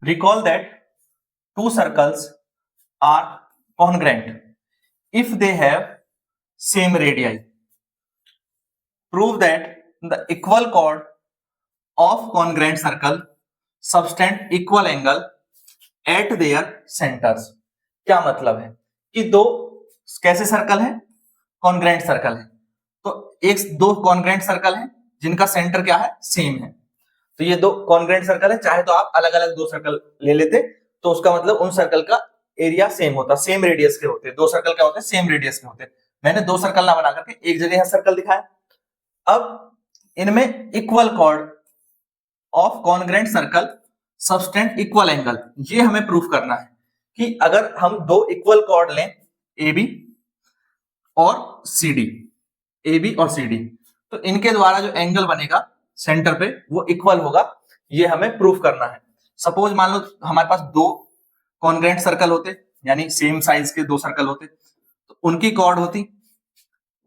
Recall that two circles are congruent if they have same radii. Prove that the equal chord of congruent circle subtend equal angle at their centers. क्या मतलब है कि दो कैसे circle है, congruent circle है, तो एक दो कॉन्ग्रेंट सर्कल है जिनका सेंटर क्या है, सेम है। तो ये दो कॉन्ग्रेंट सर्कल है, चाहे तो आप अलग अलग दो सर्कल ले लेते तो उसका मतलब उन सर्कल का एरिया सेम होता, सेम रेडियस के होते। दो सर्कल क्या होते हैं, सेम रेडियस के होते। मैंने दो सर्कल ना बना करके एक जगह सर्कल दिखाया। अब इनमें equal cord of congruent circle subtend equal angle, ये हमें प्रूफ करना है कि अगर हम दो इक्वल कॉर्ड लें ए बी और सी डी, ए बी और सी डी, तो इनके द्वारा जो एंगल बनेगा सेंटर पे वो इक्वल होगा, ये हमें प्रूफ करना है। सपोज मान लो हमारे पास दो कॉन्ग्रेंट सर्कल होते, यानी सेम साइज के दो सर्कल होते, तो उनकी कॉर्ड होती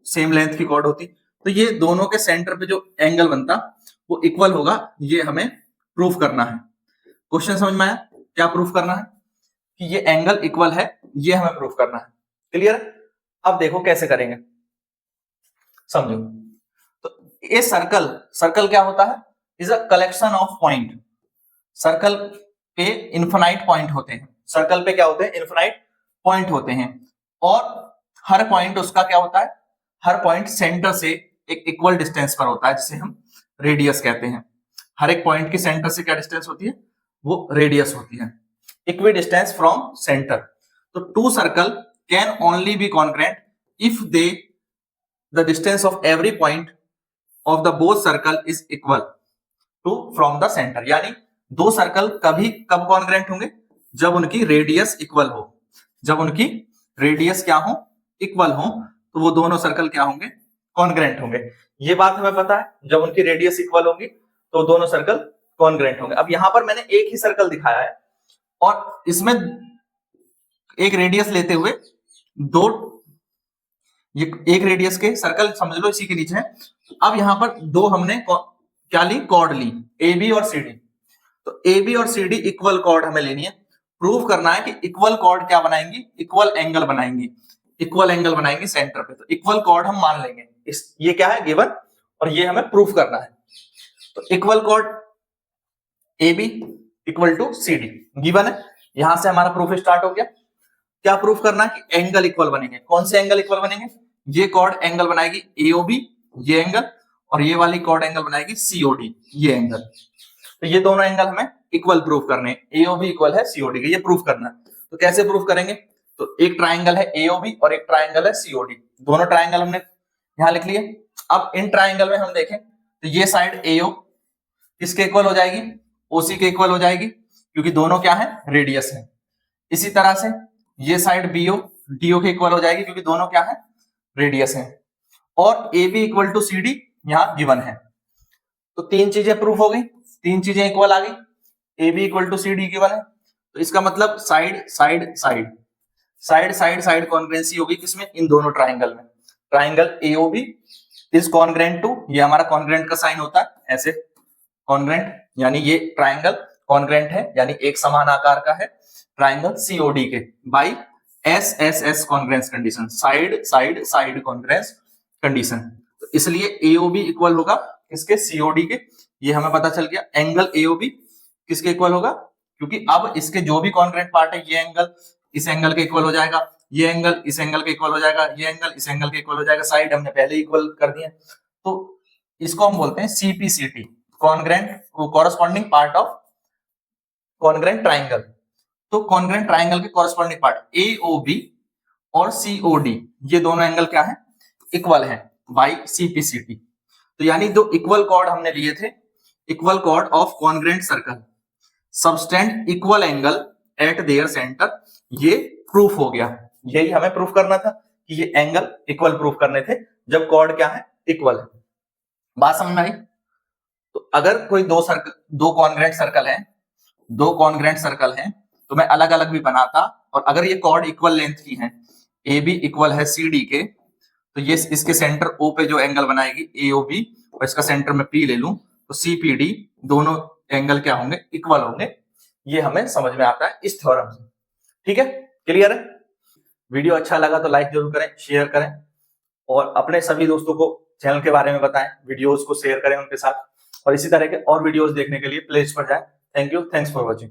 सेम लेंथ की कॉर्ड होती, तो ये दोनों के सेंटर पे जो एंगल बनता वो इक्वल होगा, ये हमें प्रूफ करना है। क्वेश्चन समझ में आया? क्या प्रूफ करना है कि ये एंगल इक्वल है, ये हमें प्रूफ करना है। क्लियर? अब देखो कैसे करेंगे, समझो। तो ये सर्कल क्या होता है, is a collection of point. Circle पे इन्फिनाइट पॉइंट होते हैं, सर्कल पे क्या होते हैं, इन्फिनाइट पॉइंट होते हैं, और हर पॉइंट उसका क्या होता है, हर पॉइंट सेंटर से एक इक्वल डिस्टेंस पर होता है, जिसे हम रेडियस कहते हैं। हर एक पॉइंट की सेंटर से क्या डिस्टेंस होती है, वो रेडियस होती है, इक्वी डिस्टेंस फ्रॉम सेंटर। तो two circle can only be congruent if they the distance of every point of the both circle is equal to from the centre. यानी दो सर्कल कभी कब कॉन्ग्रेंट होंगे, जब उनकी रेडियस इक्वल हो। जब उनकी रेडियस क्या हो, इक्वल हो, तो वो दोनों सर्कल क्या होंगे, कॉन्ग्रेंट होंगे। ये बात हमें पता है, जब उनकी रेडियस इक्वल होगी तो दोनों सर्कल कॉन्ग्रेंट होंगे। अब यहां पर मैंने एक ही सर्कल दिखाया है और इसमें एक रेडियस लेते हुए दो, ये एक रेडियस के सर्कल समझ लो इसी के नीचे है। अब यहां पर दो हमने क्या ली, कॉर्ड ली, ए बी और सी डी। तो ए बी और सी डी इक्वल कॉर्ड हमें लेनी है। प्रूव करना है कि इक्वल कॉर्ड क्या बनाएंगी, इक्वल एंगल बनाएंगी, इक्वल एंगल बनाएंगी सेंटर पे। तो इक्वल कॉर्ड हम मान लेंगे, ये क्या है, गिवन, और ये हमें प्रूफ करना है। तो equal chord A B equal to C D given है, यहां से हमारा प्रूफ स्टार्ट हो गया। क्या प्रूफ करना है कि एंगल इक्वल बनेंगे। कौन से एंगल इक्वल बनेंगे, ये कॉर्ड एंगल बनाएगी एओबी, ये एंगल, और ये वाली कॉर्ड एंगल बनाएगी सीओडी, ये एंगल। तो ये दोनों एंगल हमें इक्वल प्रूफ करने, एओबी इक्वल है सीओडी के, ये प्रूफ करना है। तो कैसे प्रूफ करेंगे, तो एक ट्राइंगल है एओबी और एक ट्राइंगल है सीओडी, दोनों ट्राइंगल हमने यहां लिख लिए। अब इन ट्राइंगल में हम देखें तो ये साइड एओ किसके इक्वल हो जाएगी, ओसी के इक्वल हो जाएगी, क्योंकि दोनों क्या है, रेडियस है। इसी तरह से ये साइड बीओ डीओ के इक्वल हो जाएगी, क्योंकि दोनों क्या है, रेडियस है। और A B equal to C D यहां गिवन है। तो तीन चीजें प्रूफ हो गई, तीन चीजें इक्वल आ गई। A B equal to C D given है, तो इसका मतलब side side side side side side congruency होगी किसमें, इन दोनों ट्राइंगल में। Triangle AOB is congruent to, ये हमारा कॉन्ग्रेंट का साइन होता है ऐसे, कॉन्ग्रेंट, यानी ये ट्राइंगल कॉन्ग्रेंट है, यानी एक समान आकार का है ट्राइंगल सीओडी के, by S S S congruence condition, side side side congruence condition. तो इसलिए एओबी इक्वल होगा किसके, सीओडी के। ये हमें पता चल गया। एंगल एओबी किसके इक्वल होगा, क्योंकि अब इसके जो भी कॉन्ग्रेंट पार्ट है, ये एंगल इस एंगल के इक्वल हो जाएगा, ये एंगल इस एंगल के इक्वल हो जाएगा, ये एंगल इस एंगल के इक्वल हो जाएगा। साइड हमने पहले इक्वल कर दिए, तो इसको हम बोलते हैं CPCT, congruent corresponding part of congruent triangle. तो कॉन्ग्रेंट ट्राइंगल के कॉरेस्पॉन्डिंग पार्ट एओबी और सीओडी, ये दोनों एंगल क्या है, इक्वल है बाई सीपीसीटी। तो यानी दो इक्वल कॉर्ड हमने लिए थे, equal cord of congruent circle subtend equal angle eight there centre, ये प्रूफ हो गया। यही हमें प्रूफ करना था कि ये एंगल इक्वल प्रूफ करने थे जब कॉर्ड क्या है, इक्वल है। बात समझ में आई? तो अगर कोई दो कॉन्ग्रेंट सर्कल है, दो कॉन्ग्रेंट सर्कल हैं, तो मैं अलग अलग भी बनाता, और अगर ये कॉर्ड इक्वल लेंथ की है, ए बी इक्वल है सी डी के, तो ये इसके सेंटर ओ पे जो एंगल बनाएगी एओबी, और इसका सेंटर में पी ले लूं, तो सी पी डी, दोनों एंगल क्या होंगे, इक्वल होंगे। ये हमें समझ में आता है इस थ्योरम से। ठीक है, क्लियर है? वीडियो अच्छा लगा तो लाइक जरूर करें, शेयर करें और अपने सभी दोस्तों को चैनल के बारे में बताएं, वीडियोस को शेयर करें उनके साथ, और इसी तरह के और वीडियोस देखने के लिए प्ले लिस्ट पर जाएं। Thank you, thanks for watching.